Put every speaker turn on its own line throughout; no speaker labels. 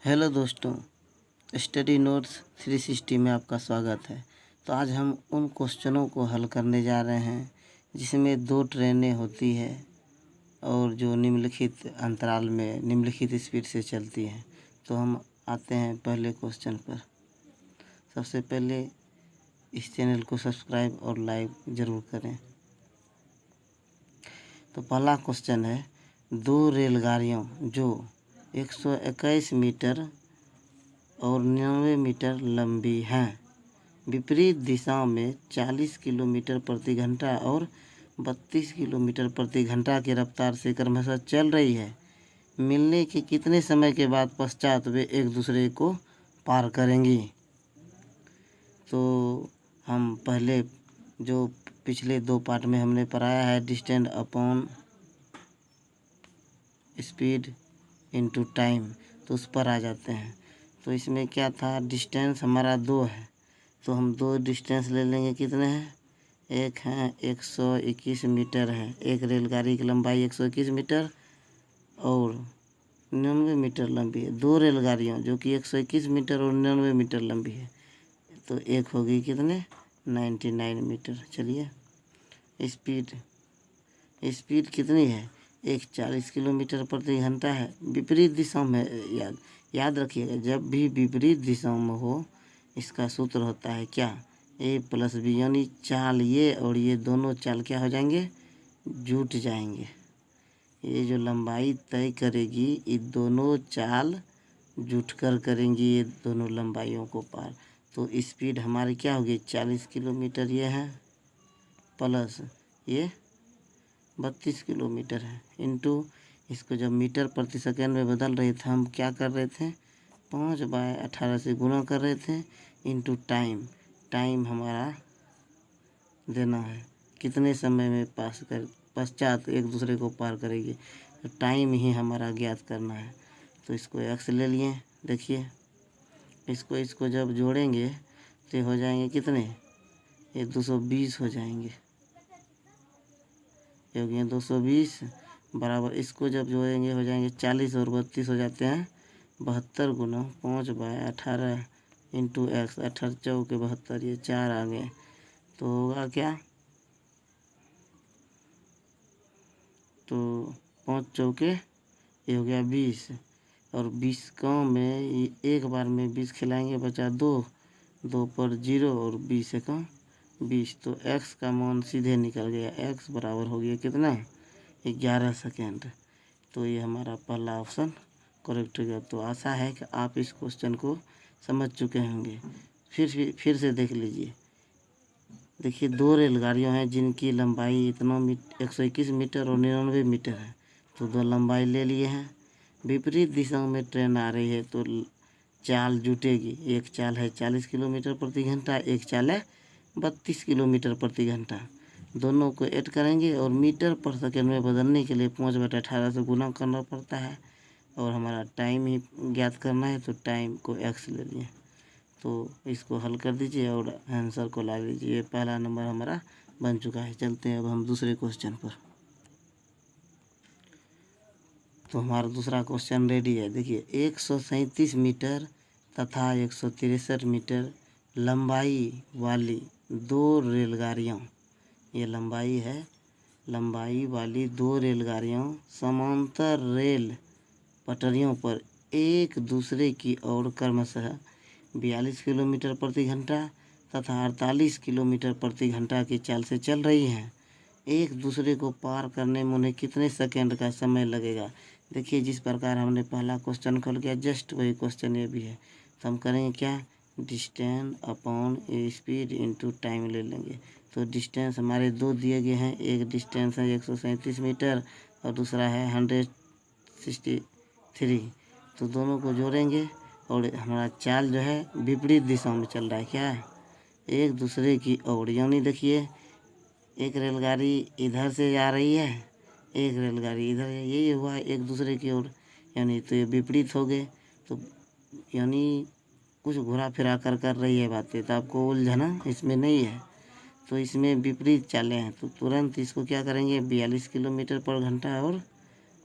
Hello दोस्तों, study notes 360 में आपका स्वागत है। तो आज हम उन क्वेश्चनों को हल करने जा रहे हैं जिसमें 2 ट्रेनें होती है और जो निम्नलिखित अंतराल में निम्नलिखित स्पीड से चलती हैं। तो हम आते हैं पहले क्वेश्चन पर। सबसे पहले इस चैनल को सब्सक्राइब और लाइक ज़रूर करें। तो पहला क्वेश्चन है, 2 रेलगाड़ियों जो 121 मीटर और 99 मीटर लंबी हैं, विपरीत दिशाओं में 40 किलोमीटर प्रति घंटा और 32 किलोमीटर प्रति घंटा की रफ्तार से क्रमशः चल रही है, मिलने के कितने समय के बाद पश्चात वे एक दूसरे को पार करेंगी। तो हम पहले जो पिछले 2 पार्ट में हमने पढ़ाया है, distance upon speed into time, तो उस पर आ जाते हैं। तो इसमें क्या था, डिस्टेंस हमारा 2 है, तो हम 2 डिस्टेंस ले लेंगे। कितने हैं? एक है 121 मीटर है, एक रेलगाड़ी की लंबाई 121 मीटर और 99 मीटर लंबी है। 2 रेलगाड़ियों जो कि 121 मीटर और 99 मीटर लंबी है, तो एक होगी कितने, 99 मीटर। चलिए, स्पीड कितनी है, एक 40 किलोमीटर प्रति घंटा है। विपरीत दिशाओं में याद रखिएगा, जब भी विपरीत दिशाओं में हो, इसका सूत्र होता है क्या, ए प्लस बी, यानी चाल ये और ये दोनों चाल क्या हो जाएंगे, जुट जाएंगे। ये जो लंबाई तय करेगी, ये दोनों चाल जुट कर करेंगी ये दोनों लंबाइयों को पार। तो स्पीड हमारी क्या होगी, 40 किलोमीटर ये है, प्लस ये 32 किलोमीटर है, इनटू इसको जब मीटर प्रति सेकेंड में बदल रहे थे, हम क्या कर रहे थे, 5/18 से गुणा कर रहे थे, इनटू टाइम हमारा देना है, कितने समय में पश्चात एक दूसरे को पार करेगी। तो टाइम ही हमारा ज्ञात करना है। तो इसको एक्स ले लिए। देखिए, इसको जब जोड़ेंगे तो हो जाएंगे कितने, ये 220 हो जाएंगे। ये हो गया 220 बराबर, इसको जब जोड़ेंगे हो जाएंगे 40 और 32 हो जाते हैं 72 गुना 5/18 इंटू एक्स, 18 चौके 72, ये 4 आ गए। तो होगा क्या, तो 5 चौके ये हो गया 20, और 20 गाँव में ये एक बार में 20 खिलाएंगे, बचा 2 पर 0 और 20 का 20। तो x का मान सीधे निकल गया, x बराबर हो गया कितना, 11 सेकेंड। तो ये हमारा पहला ऑप्शन करेक्ट हो गया। तो आशा है कि आप इस क्वेश्चन को समझ चुके होंगे। फिर से देख लीजिए। देखिए, 2 रेलगाड़ियाँ हैं जिनकी लंबाई 121 मीटर और 99 मीटर है। तो 2 लंबाई ले लिए हैं। विपरीत दिशाओं में ट्रेन आ रही है तो चाल जुटेगी। एक चाल है 40 किलोमीटर प्रति घंटा, एक चाल है 32 किलोमीटर प्रति घंटा। दोनों को ऐड करेंगे और मीटर पर सेकेंड में बदलने के लिए 5/18 से गुना करना पड़ता है, और हमारा टाइम ही ज्ञात करना है, तो टाइम को एक्स ले लिए। तो इसको हल कर दीजिए और आंसर को ला लीजिए। ये पहला नंबर हमारा बन चुका है। चलते हैं अब हम दूसरे क्वेश्चन पर। तो हमारा दूसरा क्वेश्चन रेडी है। देखिए, 137 मीटर तथा 163 मीटर लंबाई वाली 2 रेलगाड़ियाँ, ये लंबाई वाली 2 रेलगाड़ियाँ समांतर रेल पटरियों पर एक दूसरे की ओर क्रमशः 42 किलोमीटर प्रति घंटा तथा 48 किलोमीटर प्रति घंटा की चाल से चल रही हैं। एक दूसरे को पार करने में उन्हें कितने सेकंड का समय लगेगा। देखिए, जिस प्रकार हमने पहला क्वेश्चन खोल किया, जस्ट वही क्वेश्चन ये भी है। तो हम करेंगे क्या, distance upon speed into time ले लेंगे। तो डिस्टेंस हमारे 2 दिए गए हैं, एक डिस्टेंस है 137 मीटर और दूसरा है 163। तो दोनों को जोड़ेंगे और हमारा चाल जो है विपरीत दिशा में चल रहा है, क्या है, एक दूसरे की ओर। यानी देखिए, एक रेलगाड़ी इधर से जा रही है, एक रेलगाड़ी इधर है, यही हुआ एक दूसरे की ओर, यानी तो ये विपरीत हो गए। तो यानी कुछ घुरा फिरा कर रही है बातें, तो आपको उलझना इसमें नहीं है। तो इसमें विपरीत चालें हैं, तो तुरंत इसको क्या करेंगे, 42 किलोमीटर पर घंटा और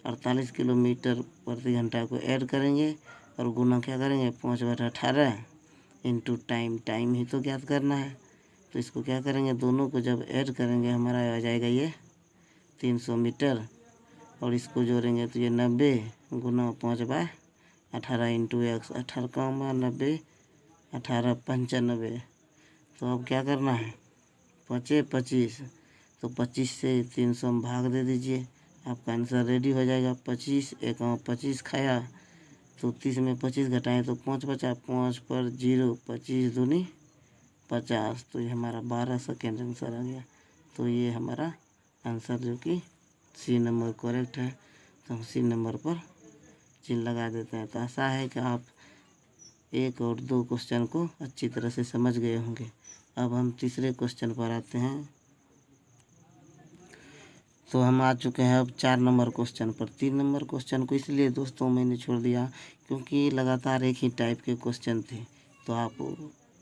48 किलोमीटर प्रति घंटा को ऐड करेंगे और गुना क्या करेंगे 5/18 इंटू टाइम ही तो ज्ञात करना है। तो इसको क्या करेंगे, दोनों को जब ऐड करेंगे हमारा आ जाएगा ये 300 मीटर, और इसको जोड़ेंगे तो ये 90 गुना 5/18 इंटू एक्स, 18, 18 95। तो अब क्या करना है, 25, तो 25 से 300 में भाग दे दीजिए, आपका आंसर रेडी हो जाएगा। 25 एक 25 खाया, तो 30 में 25 घटाएं तो 5 बचा, 5 पर 0, 25 दूनी 50, तो ये हमारा 12 सेकेंड आंसर आ गया। तो ये हमारा आंसर जो कि सी नंबर करेक्ट है, तो हम सी नंबर पर चिन्ह लगा देते हैं। तो आशा है कि आप 1 और 2 क्वेश्चन को अच्छी तरह से समझ गए होंगे। अब हम तीसरे क्वेश्चन पर आते हैं। तो हम आ चुके हैं अब 4 नंबर क्वेश्चन पर। 3 नंबर क्वेश्चन को इसलिए दोस्तों मैंने छोड़ दिया क्योंकि लगातार एक ही टाइप के क्वेश्चन थे, तो आप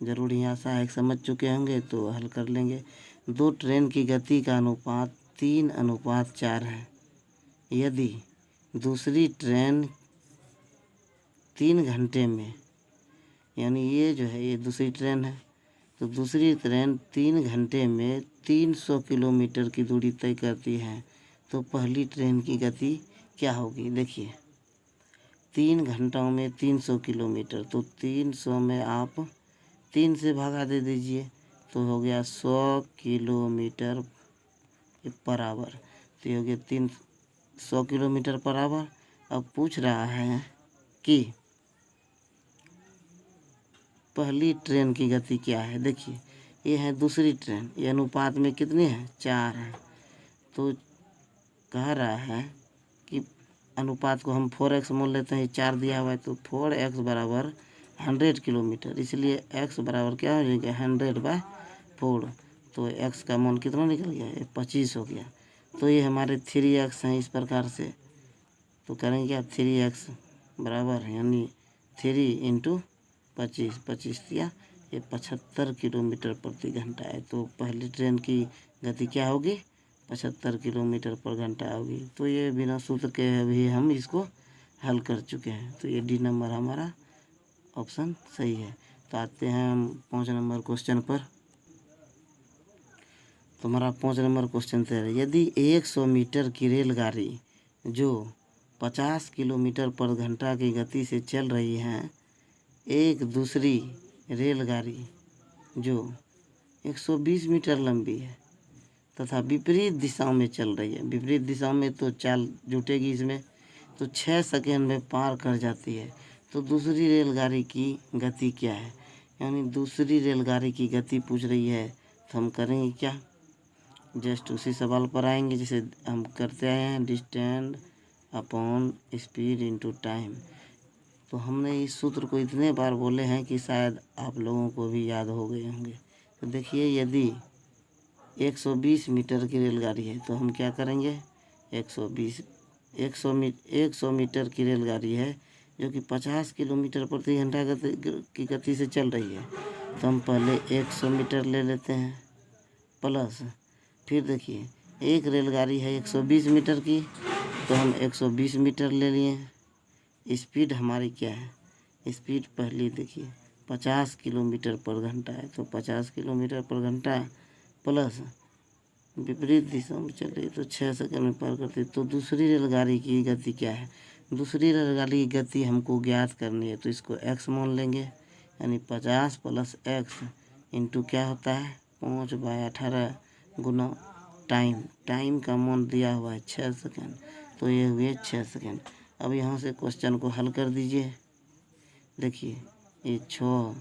ज़रूर ही आशा है समझ चुके होंगे, तो हल कर लेंगे। 2 ट्रेन की गति का अनुपात 3:4 है। यदि दूसरी ट्रेन 3 घंटे में, यानी ये जो है ये दूसरी ट्रेन है, तो दूसरी ट्रेन 3 घंटे में 300 किलोमीटर की दूरी तय करती है, तो पहली ट्रेन की गति क्या होगी। देखिए 3 घंटों में 300 किलोमीटर, तो 300 में आप 3 से भागा दे दीजिए, तो हो गया 100 किलोमीटर पर आवर। तो ये हो गया 300 किलोमीटर पर आवर। अब पूछ रहा है कि पहली ट्रेन की गति क्या है। देखिए ये है दूसरी ट्रेन, ये अनुपात में कितने हैं, 4 हैं। तो कह रहा है कि अनुपात को हम 4x मान लेते हैं, 4 दिया हुआ है, तो 4x बराबर 100 किलोमीटर, इसलिए x बराबर क्या हो जाएगा 100/4। तो x का मान कितना निकल गया, ये 25 हो गया। तो ये हमारे 3x हैं इस प्रकार से। तो करेंगे क्या, 3x बराबर यानी 3 इंटू 25 दिया, ये 75 किलोमीटर प्रति घंटा है। तो पहली ट्रेन की गति क्या होगी, 75 किलोमीटर पर घंटा होगी। तो ये बिना सूत्र के अभी हम इसको हल कर चुके हैं। तो ये डी नंबर हमारा ऑप्शन सही है। तो आते हैं हम 5 नंबर क्वेश्चन पर। तो हमारा 5 नंबर क्वेश्चन है, यदि 100 मीटर की रेलगाड़ी जो 50 किलोमीटर पर घंटा की गति से चल रही है, एक दूसरी रेलगाड़ी जो 120 मीटर लंबी है तथा विपरीत दिशाओं में चल रही है, विपरीत दिशा में तो चाल जुटेगी इसमें, तो 6 सेकेंड में पार कर जाती है, तो दूसरी रेलगाड़ी की गति क्या है। यानी दूसरी रेलगाड़ी की गति पूछ रही है, तो हम करेंगे क्या, जस्ट उसी सवाल पर आएंगे जैसे हम करते आए हैं, distance upon speed into time. तो हमने इस सूत्र को इतने बार बोले हैं कि शायद आप लोगों को भी याद हो गए होंगे। तो देखिए यदि 120 मीटर की रेलगाड़ी है, तो हम क्या करेंगे, 100 मीटर की रेलगाड़ी है जो कि 50 किलोमीटर प्रति घंटा की गति से चल रही है, तो हम पहले 100 मीटर ले लेते हैं, प्लस फिर देखिए एक रेलगाड़ी है 120 मीटर की, तो हम 120 मीटर ले लिए। स्पीड हमारी क्या है, स्पीड पहली देखिए 50 किलोमीटर पर घंटा है, तो 50 किलोमीटर पर घंटा प्लस विपरीत दिशा में चल रही, तो 6 सेकंड में पार करती। तो दूसरी रेलगाड़ी की गति क्या है, दूसरी रेलगाड़ी की गति हमको ज्ञात करनी है, तो इसको x मान लेंगे, यानी 50 प्लस x इंटू क्या होता है 5/18 गुना टाइम का मान दिया हुआ है 6 सेकंड, तो ये हुए 6 सेकंड। अब यहाँ से क्वेश्चन को हल कर दीजिए। देखिए ये 6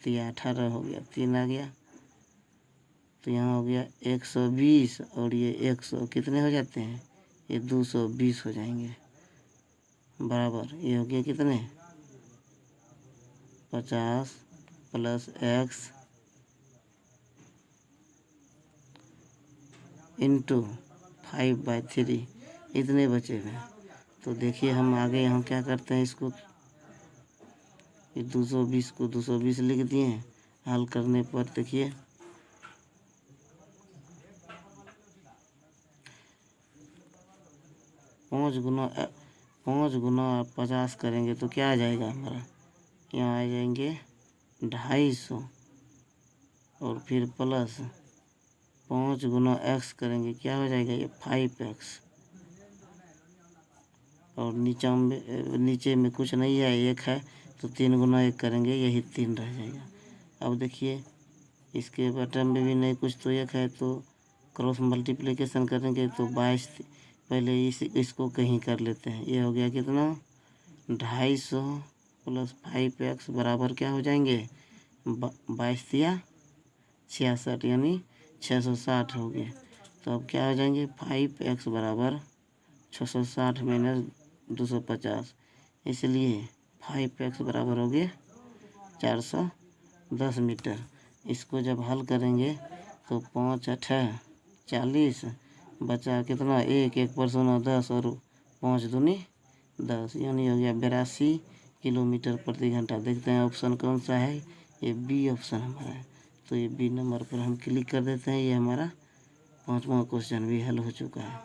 या 18 हो गया, 3 आ गया, तो यहाँ हो गया 120 और ये 100 कितने हो जाते हैं, ये 220 हो जाएंगे, बराबर ये हो गया कितने 50 प्लस x इंटू 5/3 इतने बचे हुए। तो देखिए हम आगे यहाँ क्या करते हैं, इसको ये 220 को 220 लिख दिए। हल करने पर देखिए 5 गुना आप 50 करेंगे तो क्या आ जाएगा हमारा, यहाँ आ जाएंगे 250 और फिर प्लस 5 गुना x करेंगे, क्या हो जाएगा ये 5x। और नीचे में कुछ नहीं है, 1 है तो 3 गुना 1 करेंगे, यही 3 रह जाएगा। अब देखिए इसके बटन में भी नहीं कुछ, तो 1 है तो क्रॉस मल्टीप्लिकेशन करेंगे तो 22। पहले इसको कहीं कर लेते हैं। ये हो गया कितना 250 प्लस 5x बराबर क्या हो जाएंगे 22 या 66 यानी 660 हो गए। तो अब क्या हो जाएंगे 5x बराबर 660 माइनस 250, इसलिए 5x बराबर हो गए 410 मीटर। इसको जब हल करेंगे तो 5 8 40 बचा कितना 1 पर 10 और 5 दूनी 10 यानी हो गया 82 किलोमीटर प्रति घंटा। देखते हैं ऑप्शन कौन सा है, ये बी ऑप्शन हमारा है। तो ये बी नंबर पर हम क्लिक कर देते हैं। ये हमारा 5वां क्वेश्चन भी हल हो चुका है।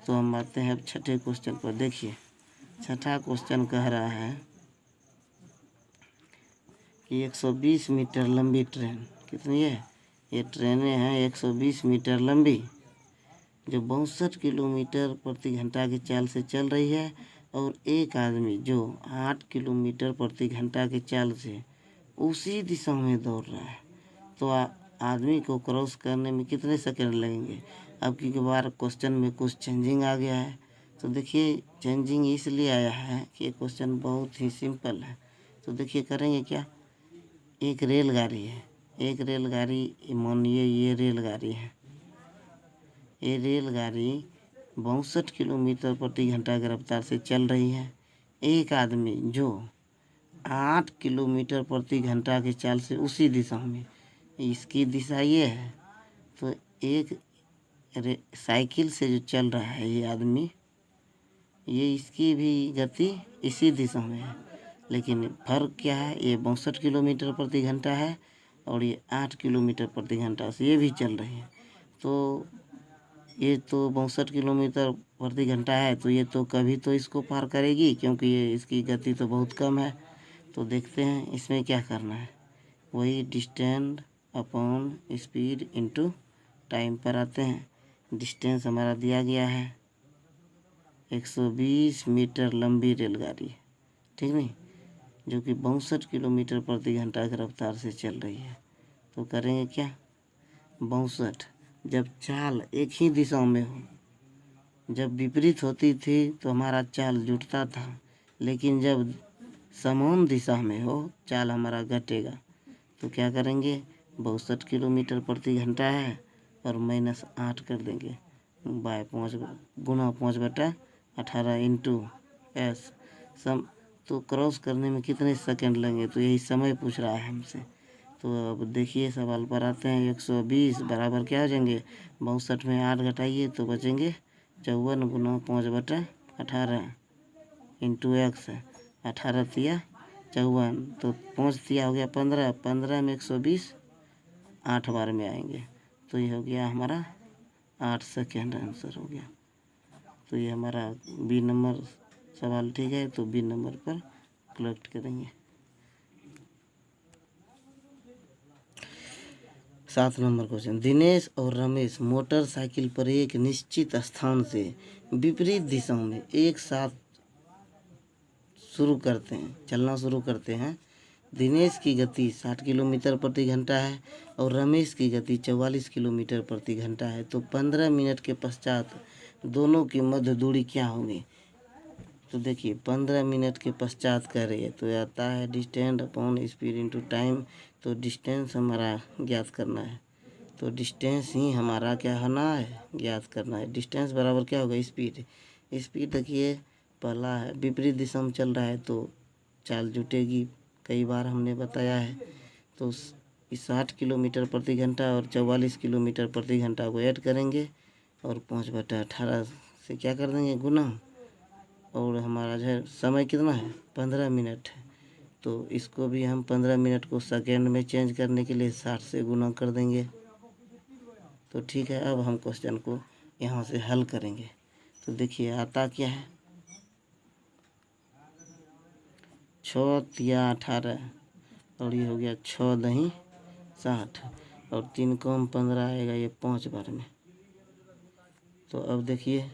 तो हम आते हैं अब छठे क्वेश्चन पर। देखिए छठा क्वेश्चन कह रहा है कि 120 मीटर लंबी ट्रेन, कितनी है ये ट्रेनें हैं 120 मीटर लंबी, जो 62 किलोमीटर प्रति घंटा की चाल से चल रही है, और एक आदमी जो 8 किलोमीटर प्रति घंटा की चाल से उसी दिशा में दौड़ रहा है, तो आदमी को क्रॉस करने में कितने सेकंड लगेंगे। अब की बार क्वेश्चन में कुछ चेंजिंग आ गया है। तो देखिए चेंजिंग इसलिए आया है कि क्वेश्चन बहुत ही सिंपल है। तो देखिए करेंगे क्या, एक रेलगाड़ी है, एक रेलगाड़ी मानिए ये रेलगाड़ी है, ये रेलगाड़ी 62 किलोमीटर प्रति घंटा की रफ्तार से चल रही है। एक आदमी जो 8 किलोमीटर प्रति घंटा की चाल से उसी दिशा में, इसकी दिशा ये है, तो एक साइकिल से जो चल रहा है ये आदमी, ये इसकी भी गति इसी दिशा में है, लेकिन फर्क क्या है, ये 62 किलोमीटर प्रति घंटा है और ये 8 किलोमीटर प्रति घंटा से ये भी चल रही है। तो ये तो 62 किलोमीटर प्रति घंटा है, तो ये तो कभी तो इसको पार करेगी, क्योंकि ये इसकी गति तो बहुत कम है। तो देखते हैं इसमें क्या करना है, वही distance upon speed into time पर आते हैं। डिस्टेंस हमारा दिया गया है 120 मीटर लंबी रेलगाड़ी, ठीक नहीं, जो कि 62 किलोमीटर प्रति घंटा की रफ्तार से चल रही है। तो करेंगे क्या, 62 जब चाल एक ही दिशा में हो, जब विपरीत होती थी तो हमारा चाल जुटता था, लेकिन जब समान दिशा में हो चाल हमारा घटेगा। तो क्या करेंगे 62 किलोमीटर प्रति घंटा है और -8 कर देंगे, बाय 5 गुना 5/18 इंटू एस सम। तो क्रॉस करने में कितने सेकंड लगेंगे, तो यही समय पूछ रहा है हमसे। तो अब देखिए सवाल पर आते हैं। 120 बराबर क्या हो जाएंगे, 62 में 8 घटाइए तो बचेंगे 54 गुना 5/18 इंटू एक्स, 18 तिया 54, तो 5 तिया हो गया 15, 15 में 120 8 बार में आएंगे, तो ये हो गया हमारा 8 सेकेंड आंसर हो गया। तो ये हमारा बी नंबर सवाल ठीक है, तो बी नंबर पर कलेक्ट करेंगे। 7 नंबर क्वेश्चन, दिनेश और रमेश मोटरसाइकिल पर एक निश्चित स्थान से विपरीत दिशा में एक साथ चलना शुरू करते हैं। दिनेश की गति 60 किलोमीटर प्रति घंटा है और रमेश की गति 44 किलोमीटर प्रति घंटा है। तो 15 मिनट के पश्चात दोनों की मध्य दूरी क्या होगी। तो देखिए 15 मिनट के पश्चात कह रही है, तो आता है distance upon speed into time. तो डिस्टेंस हमारा ज्ञात करना है, तो डिस्टेंस ही हमारा क्या होना है, ज्ञात करना है। डिस्टेंस बराबर क्या होगा, स्पीड। स्पीड देखिए पहला है विपरीत दिशा में चल रहा है तो चाल जुटेगी, कई बार हमने बताया है। तो 60 किलोमीटर प्रति घंटा और 44 किलोमीटर प्रति घंटा को ऐड करेंगे और 5/18 से क्या कर देंगे गुना, और हमारा जो है समय कितना है 15 मिनट है, तो इसको भी हम 15 मिनट को सेकेंड में चेंज करने के लिए 60 से गुना कर देंगे। तो ठीक है, अब हम क्वेश्चन को यहाँ से हल करेंगे। तो देखिए आता क्या है, 6 तिया 18 और ये हो गया 6 दही 60 और 3 कम 15 आएगा ये 5 बार में। तो अब देखिए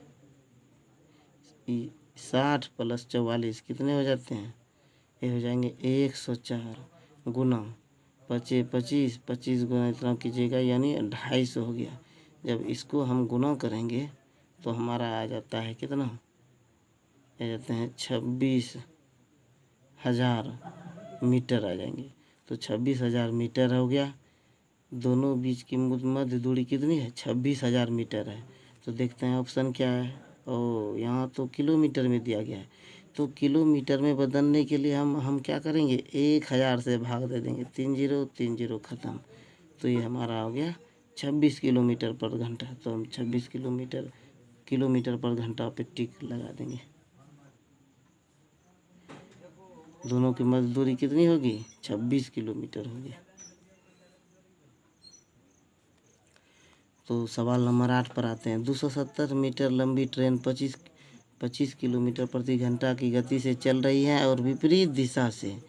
60 प्लस 44 कितने हो जाते हैं, ये हो जाएंगे 104 गुना 25 25 गुना इतना कीजिएगा यानी 250 हो गया। जब इसको हम गुना करेंगे तो हमारा आ जाता है कितना, आ जाते हैं 26,000 मीटर आ जाएंगे। तो 26,000 मीटर हो गया। दोनों बीच की मध्य दूरी कितनी है, 26,000 मीटर है। तो देखते हैं ऑप्शन क्या है। ओ यहाँ तो किलोमीटर में दिया गया है, तो किलोमीटर में बदलने के लिए हम क्या करेंगे, 1,000 से भाग दे देंगे, 3 0 ख़त्म। तो ये हमारा हो गया 26 किलोमीटर पर घंटा। तो हम 26 किलोमीटर पर घंटा पे टिक लगा देंगे। दोनों की मध्य दूरी कितनी होगी, 26 किलोमीटर होगी। तो सवाल नंबर 8 पर आते हैं। 270 मीटर लंबी ट्रेन 25 किलोमीटर प्रति घंटा की गति से चल रही है और विपरीत दिशा से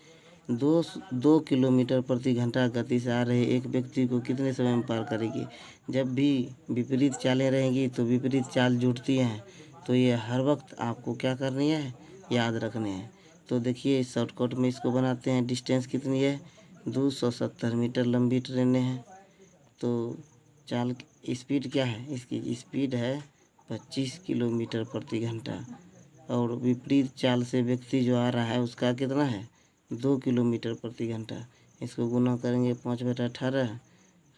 2 किलोमीटर प्रति घंटा गति से आ रहे एक व्यक्ति को कितने समय में पार करेगी। जब भी विपरीत चालें रहेंगी तो विपरीत चाल जुड़ती हैं, तो ये हर वक्त आपको क्या करनी है, याद रखने हैं। तो देखिए शॉर्टकट में इसको बनाते हैं। डिस्टेंस कितनी है, 270 मीटर लंबी ट्रेनें हैं। तो चाल स्पीड क्या है, इसकी स्पीड है 25 किलोमीटर प्रति घंटा और विपरीत चाल से व्यक्ति जो आ रहा है उसका कितना है, 2 किलोमीटर प्रति घंटा। इसको गुना करेंगे 5/18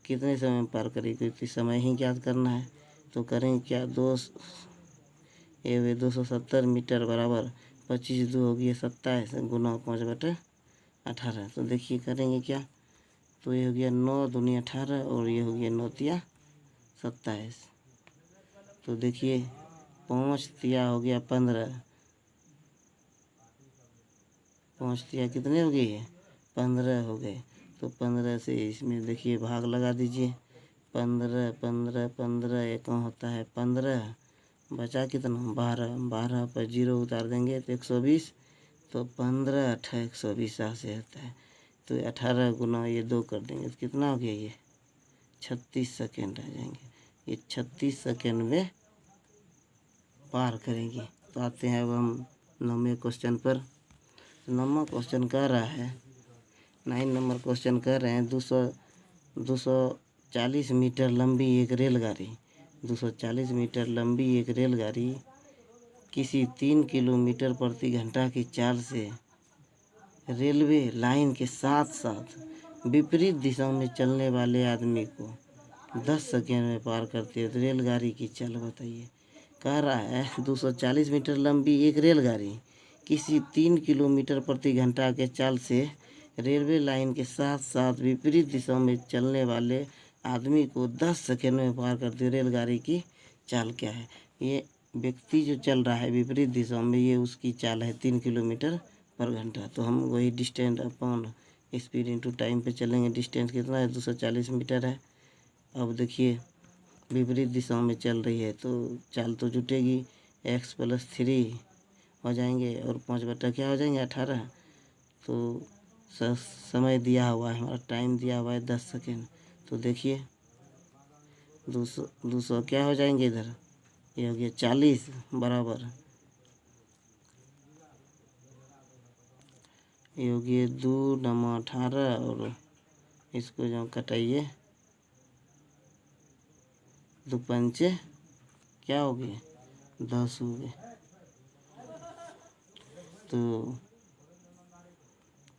कितने समय में पार करेगी, क्योंकि समय ही ज्ञात करना है। तो करेंगे क्या, 270 मीटर बराबर 25 2 हो गया 27 गुना 5/18। तो देखिए करेंगे क्या, तो ये हो गया 9 दूनी 18 और ये हो गया 9 तिया 27। तो देखिए 5 तिया हो गया 15, 5 तिया कितने हो गए, 15 हो गए। तो 15 से इसमें देखिए भाग लगा दीजिए, 15 15 15 एक होता है 15, बचा कितना 12, 12 पर 0 उतार देंगे तो 120। तो 15 8 120 से होता है। तो 18 गुना ये 2 कर देंगे तो कितना हो गया, ये 36 सेकेंड आ जाएंगे। ये 36 सेकेंड में पार करेंगी। तो आते हैं अब हम 9वें क्वेश्चन पर। 9वां क्वेश्चन कह रहा है, 9 नंबर क्वेश्चन कह रहे हैं 240 मीटर लंबी एक रेलगाड़ी 240 मीटर लंबी एक रेलगाड़ी किसी 3 किलोमीटर प्रति घंटा की चाल से रेलवे लाइन के साथ साथ विपरीत दिशा में चलने वाले आदमी को 10 सेकेंड में पार करती है। तो रेलगाड़ी की चाल बताइए। कह रहा है 240 मीटर लंबी एक रेलगाड़ी किसी 3 किलोमीटर प्रति घंटा के चाल से रेलवे लाइन के साथ साथ विपरीत दिशा में चलने वाले आदमी को 10 सेकेंड में पार करती है। रेलगाड़ी की चाल क्या है, ये व्यक्ति जो चल रहा है विपरीत दिशा में, ये उसकी चाल है 3 किलोमीटर पर घंटा। तो हम वही distance upon speed into time पे चलेंगे। डिस्टेंस कितना है, 240 मीटर है। अब देखिए विपरीत दिशा में चल रही है तो चाल तो जुटेगी, x + 3 हो जाएंगे और 5 बटा क्या हो जाएंगे 18। तो समय दिया हुआ है, हमारा टाइम दिया हुआ है 10 सेकेंड। तो देखिए 200 क्या हो जाएंगे इधर, ये हो गया 40 बराबर, ये हो गया 2 × 18 और इसको जो कटाइए 2 पंचे क्या हो गए 10 हो गए। तो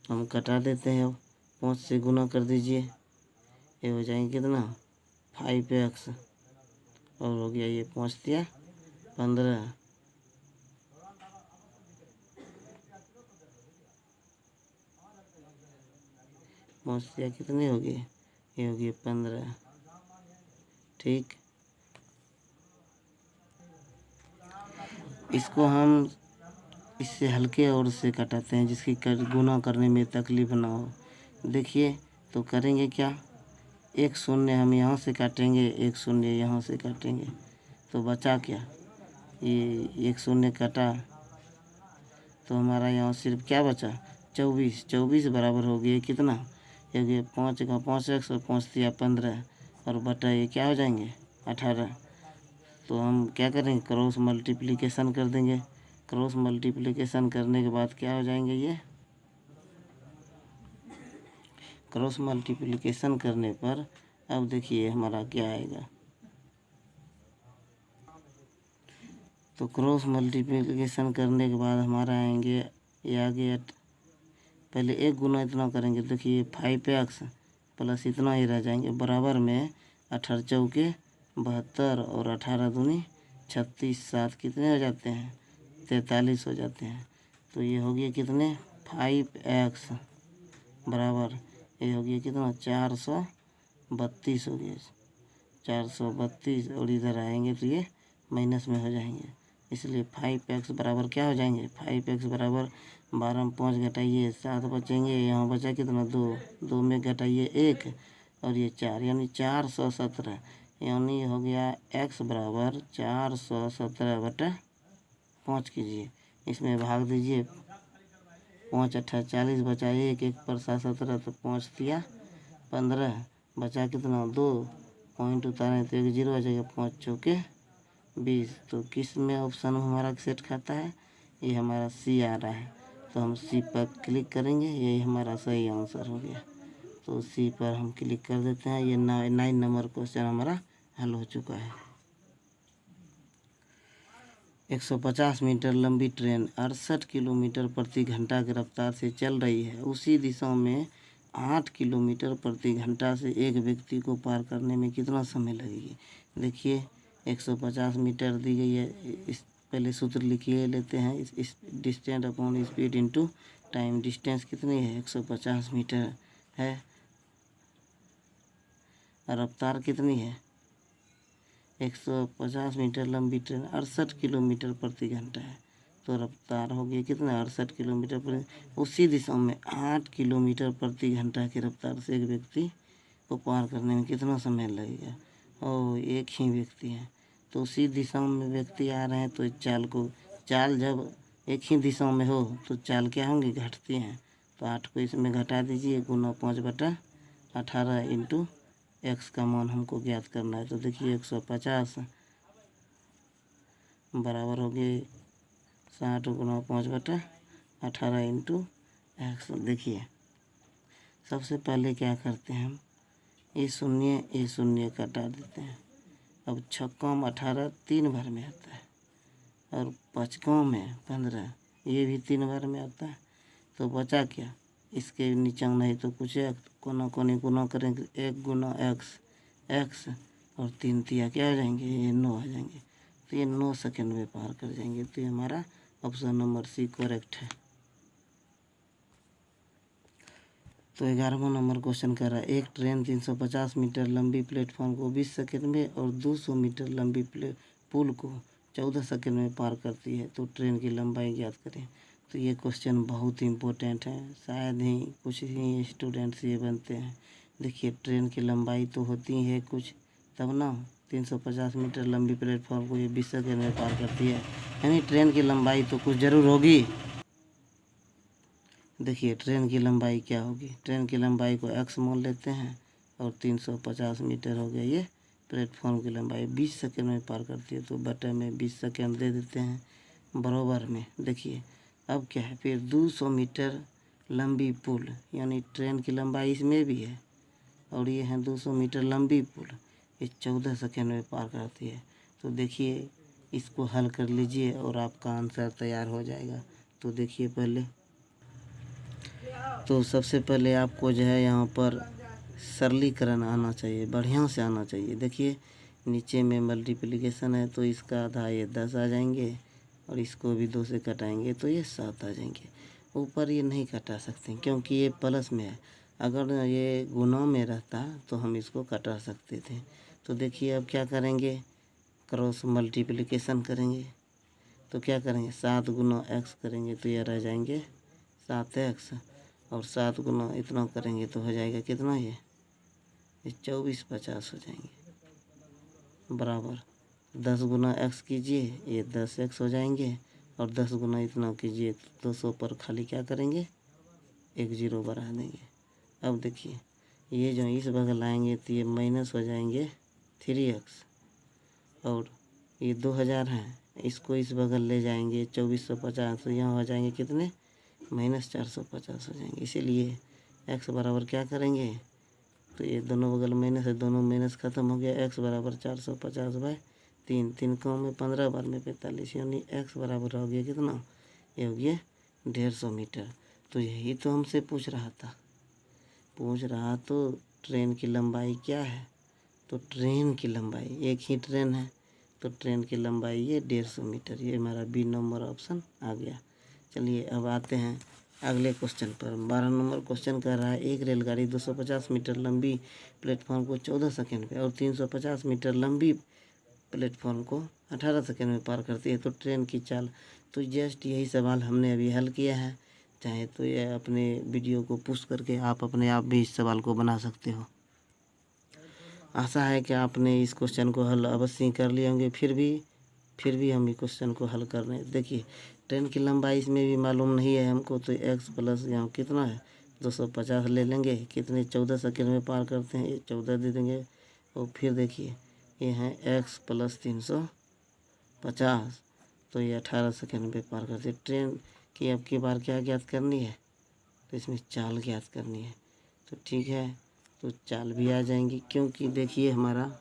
हम कटा देते हैं, 5 से गुना कर दीजिए, ये हो जाएंगे कितना 5x और हो गया ये 5 तिया 15। पहुँच कितने हो गए, ये हो गए 15। ठीक, इसको हम इससे हल्के और से कटाते हैं जिसकी गुना करने में तकलीफ ना हो। देखिए तो करेंगे क्या, एक शून्य हम यहाँ से काटेंगे, एक शून्य यहाँ से काटेंगे, तो बचा क्या, ये एक शून्य कटा तो हमारा यहाँ सिर्फ क्या बचा, 24। 24 बराबर हो गया कितना, ये 5 का 5x और 5 दिया 15 और बटा ये क्या हो जाएंगे 18। तो हम क्या करेंगे, क्रॉस मल्टीप्लिकेशन कर देंगे। क्रॉस मल्टीप्लिकेशन करने के बाद क्या हो जाएंगे, ये क्रॉस मल्टीप्लिकेशन करने पर अब देखिए हमारा क्या आएगा, तो क्रॉस मल्टीप्लिकेशन करने के बाद हमारा आएंगे, ये आ गया, पहले एक गुना इतना करेंगे, देखिए 5x प्लस इतना ही रह जाएंगे बराबर में 18 चौके 72 और 18 दूनी 36, 7 कितने हो जाते हैं 43 हो जाते हैं। तो ये हो गया कितने 5x बराबर, ये हो गया कितना 432 हो गया, 432 और इधर आएंगे तो ये माइनस में हो जाएंगे, इसलिए 5x बराबर क्या हो जाएंगे, 5x बराबर 12 में 5 घटाइए 7 बचेंगे, यहाँ बचा कितना 2, 2 में घटाइए 1 और ये 4 यानी 417, यानी हो गया x बराबर 417/5 कीजिए, इसमें भाग दीजिए, 5 8 40 बचा 1, 1 पर 7 17 तो 5 दिया 15, बचा कितना 2, पॉइंट उतारें तो 1 0 आ जाएगा, 5 चौके 20। तो किस में ऑप्शन हमारा सेट खाता है, ये हमारा सी आ रहा है, तो हम सी पर क्लिक करेंगे, यही हमारा सही आंसर हो गया। तो सी पर हम क्लिक कर देते हैं, ये 9 नंबर क्वेश्चन हमारा हल हो चुका है। 150 मीटर लंबी ट्रेन 68 किलोमीटर प्रति घंटा की रफ्तार से चल रही है, उसी दिशा में 8 किलोमीटर प्रति घंटा से एक व्यक्ति को पार करने में कितना समय लगेगी। देखिए 150 मीटर दी गई है, इस पहले सूत्र लिखिए लेते हैं, इस distance upon speed into time, distance कितनी है 150 मीटर है, रफ्तार कितनी है 150 मीटर लंबी ट्रेन 68 किलोमीटर प्रति घंटा है, तो रफ्तार हो गया कितना 68 किलोमीटर प्रति, उसी दिशा में 8 किलोमीटर प्रति घंटा की रफ्तार से एक व्यक्ति को पार करने में कितना समय लगेगा, और एक ही व्यक्ति है, तो उसी दिशा में व्यक्ति आ रहे हैं, तो चाल जब एक ही दिशा में हो तो चाल क्या होंगी, घटती हैं, तो 8 को इसमें घटा दीजिए, गुना 5/18 इंटू x का मान हमको ज्ञात करना है। तो देखिए 150 बराबर हो गए 60 गुना 5/18 इंटू x। देखिए सबसे पहले क्या करते हैं हम, ये शून्य काटा देते हैं, अब 6 में 18 3 बार में आता है, और 5 में 15 ये भी 3 बार में आता है, तो बचा क्या, इसके नीचे नहीं तो कुछ एक कोना कोनी गुना करेंगे, 1 गुना x और 3 तिया क्या हो जाएंगे, ये 9 आ जाएंगे, तो ये 9 सेकंड में पार कर जाएंगे, तो ये हमारा ऑप्शन नंबर सी करेक्ट है। तो 11वां नंबर क्वेश्चन कर रहा है, एक ट्रेन 350 मीटर लंबी प्लेटफॉर्म को 20 सेकंड में और 200 मीटर लंबी पुल को 14 सेकंड में पार करती है, तो ट्रेन की लंबाई ज्ञात करें। तो ये क्वेश्चन बहुत ही इम्पोर्टेंट है, शायद ही कुछ ही स्टूडेंट्स ये बनते हैं। देखिए ट्रेन की लंबाई तो होती है कुछ, तब ना 350 मीटर लंबी प्लेटफॉर्म को ये 20 सेकंड में पार करती है, यानी ट्रेन की लंबाई तो कुछ ज़रूर होगी। देखिए ट्रेन की लंबाई क्या होगी, ट्रेन की लंबाई को x मान लेते हैं और 350 मीटर हो गया ये प्लेटफॉर्म की लंबाई, 20 सेकंड में पार करती है, तो बटे में 20 सेकंड दे देते हैं बराबर में। देखिए अब क्या है, फिर 200 मीटर लंबी पुल, यानी ट्रेन की लंबाई इसमें भी है, और ये है 200 मीटर लंबी पुल, ये 14 सेकंड में पार करती है। तो देखिए इसको हल कर लीजिए और आपका आंसर तैयार हो जाएगा। तो देखिए पहले तो सबसे पहले आपको जो है यहाँ पर सरलीकरण आना चाहिए, बढ़िया से आना चाहिए। देखिए नीचे में मल्टीप्लिकेशन है, तो इसका आधा ये 10 आ जाएंगे, और इसको भी 2 से कटाएंगे तो ये 7 आ जाएंगे। ऊपर ये नहीं कटा सकते क्योंकि ये प्लस में है, अगर ये गुना में रहता तो हम इसको कटा सकते थे। तो देखिए अब क्या करेंगे, क्रॉस मल्टीप्लिकेशन करेंगे, तो क्या करेंगे 7 गुना एक्स करेंगे तो ये रह जाएंगे 7x, और 7 गुना इतना करेंगे तो हो जाएगा कितना, ये 2450 हो जाएंगे, बराबर 10 गुना x कीजिए ये 10x हो जाएंगे, और 10 गुना इतना कीजिए तो 200 पर खाली क्या करेंगे, एक जीरो बढ़ा देंगे। अब देखिए ये जो इस बगल आएंगे तो ये माइनस हो जाएंगे 3x, और ये 2000 है, इसको इस बगल ले जाएंगे 2450, तो यहाँ हो जाएंगे कितने, -450 हो जाएंगे। इसीलिए x बराबर क्या करेंगे, तो ये दोनों बगल माइनस है, दोनों माइनस ख़त्म हो गया, x बराबर 450/3, 3 कम में 15 बार में 45, यानी x बराबर हो गया कितना, ये हो गया 150 मीटर। तो यही तो हमसे पूछ रहा तो ट्रेन की लंबाई क्या है, तो ट्रेन की लंबाई, एक ही ट्रेन है तो ट्रेन की लंबाई ये 150 मीटर, ये हमारा बी नंबर ऑप्शन आ गया। चलिए अब आते हैं अगले क्वेश्चन पर। 12 नंबर क्वेश्चन कर रहा है, एक रेलगाड़ी 250 मीटर लंबी प्लेटफॉर्म को 14 सेकंड में और 350 मीटर लंबी प्लेटफॉर्म को 18 सेकंड में पार करती है, तो ट्रेन की चाल। तो जस्ट यही सवाल हमने अभी हल किया है, चाहे तो ये अपने वीडियो को पुश करके आप अपने आप भी इस सवाल को बना सकते हो। आशा है कि आपने इस क्वेश्चन को हल अवश्य कर लिए होंगे, फिर भी हम इस क्वेश्चन को हल कर रहे हैं। देखिए ट्रेन की लंबाई इसमें भी मालूम नहीं है हमको, तो x प्लस यहाँ कितना है 250 ले लेंगे, कितने 14 सेकंड में पार करते हैं, ये 14 दे देंगे, और फिर देखिए ये है x प्लस 350, तो ये 18 सेकंड में पार करते हैं। ट्रेन की अब की बार क्या ज्ञात करनी है, तो इसमें चाल ज्ञात करनी है, तो ठीक है तो चाल भी आ जाएंगी, क्योंकि देखिए हमारा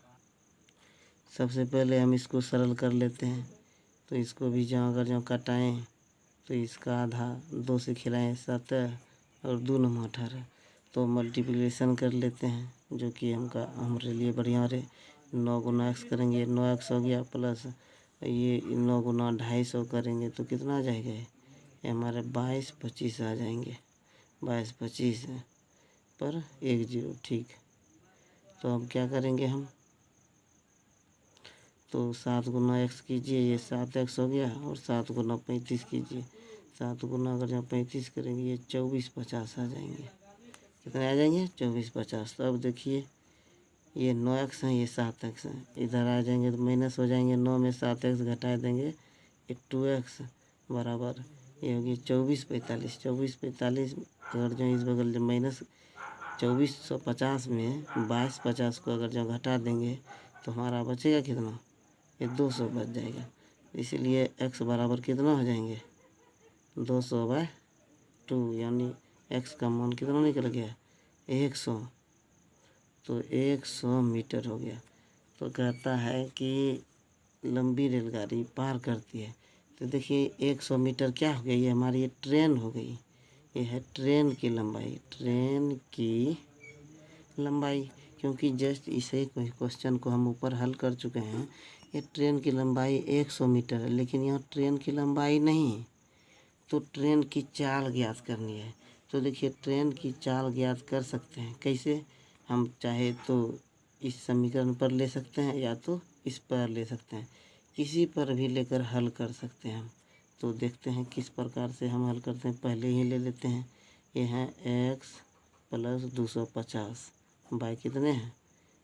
सबसे पहले हम इसको सरल कर लेते हैं, तो इसको भी अगर कटाएँ तो इसका आधा 2 से खिलाएँ 17 और 2 9 18, तो मल्टीप्लिकेशन कर लेते हैं, जो कि हमारे लिए बढ़िया रहे। 9 गुना x करेंगे 9x हो गया, प्लस ये 9 गुना 250 करेंगे तो कितना आ जाएगा, ये हमारे 22-25 आ जाएंगे, 22-25 पर 1 जीरो, ठीक। तो अब क्या करेंगे हम, तो 7 गुना x कीजिए, ये 7x हो गया, और 7 गुना 35 कीजिए, 7 गुना अगर यहाँ 35 करेंगे ये 2450 आ जाएंगे, कितने आ जाएंगे 2450। तो अब देखिए ये 9x है, ये 7x है, इधर आ जाएंगे तो माइनस हो जाएंगे, 9 में 7x घटा देंगे ये 2x बराबर ये होगी 2445, 2445 अगर जो इस बगल जो माइनस 2450 में 2250 को अगर जो घटा देंगे तो हमारा बचेगा कितना, ये 200 बच जाएगा। इसीलिए x बराबर कितना हो जाएंगे 200/2, यानी x का मान कितना निकल गया 100, तो 100 मीटर हो गया। तो कहता है कि लंबी रेलगाड़ी पार करती है, तो देखिए 100 मीटर क्या हो गई, ये हमारी ये ट्रेन हो गई, ये है ट्रेन की लंबाई, क्योंकि जस्ट इसे क्वेश्चन को हम ऊपर हल कर चुके हैं। ये ट्रेन की लंबाई 100 मीटर है, लेकिन यहाँ ट्रेन की लंबाई नहीं, तो ट्रेन की चाल ज्ञात करनी है। तो देखिए ट्रेन की चाल ज्ञात कर सकते हैं कैसे, हम चाहे तो इस समीकरण पर ले सकते हैं या तो इस पर ले सकते हैं, किसी पर भी लेकर हल कर सकते हैं हम। तो देखते हैं किस प्रकार से हम हल करते हैं, पहले ही ले लेते हैं, ये है x प्लस 250 बाई कितने हैं,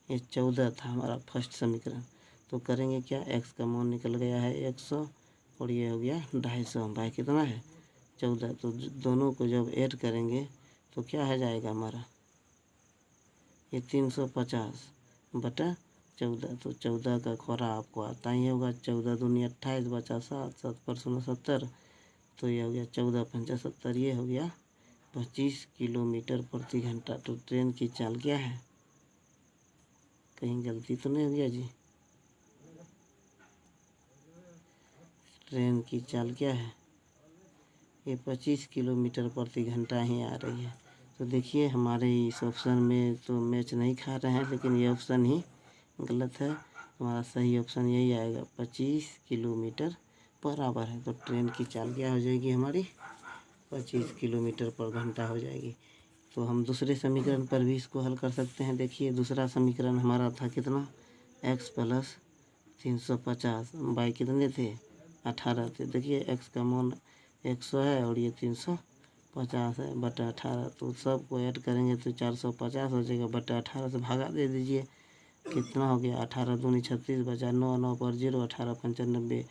ये 14 था हमारा फर्स्ट समीकरण। तो करेंगे क्या, x का मान निकल गया है 100 और ये हो गया 250 बाई कितना है 14, तो दोनों को जब ऐड करेंगे तो क्या हो जाएगा हमारा, ये 350/14, तो 14 का खोरा आपको आता ही होगा, 14 दूनी 28 बचा 7, 7 पर 70, तो ये हो गया 14×5 = 70, ये हो गया 25 किलोमीटर प्रति घंटा। तो ट्रेन की चाल क्या है, कहीं गलती तो नहीं हो गया जी, ट्रेन की चाल क्या है, ये 25 किलोमीटर प्रति घंटा ही आ रही है। तो देखिए हमारे इस ऑप्शन में तो मैच नहीं खा रहे हैं, लेकिन ये ऑप्शन ही गलत है, हमारा सही ऑप्शन यही आएगा 25 किलोमीटर बराबर है। तो ट्रेन की चाल क्या हो जाएगी हमारी 25 किलोमीटर पर घंटा हो जाएगी। तो हम दूसरे समीकरण पर भी इसको हल कर सकते हैं। देखिए दूसरा समीकरण हमारा था कितना, x प्लस 350 बाई कितने थे 18। तो देखिए x का मान 100 है और ये 350 है बटा 18। तो सबको ऐड करेंगे तो 450 हो जाएगा बटा 18 से भागा दे दीजिए। कितना हो गया 18 दूनी 36 बचा 9, 9 पर 0, 18 पंचा 90।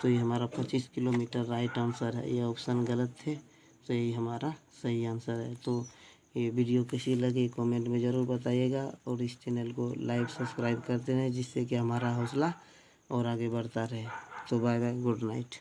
तो ये हमारा 25 किलोमीटर राइट आंसर है। ये ऑप्शन गलत थे, तो यही हमारा सही आंसर है। तो ये वीडियो कैसी लगी कमेंट में ज़रूर बताइएगा और इस चैनल को लाइक सब्सक्राइब करते रहें, जिससे कि हमारा हौसला और आगे बढ़ता रहे। तो बाय बाय, गुड नाइट।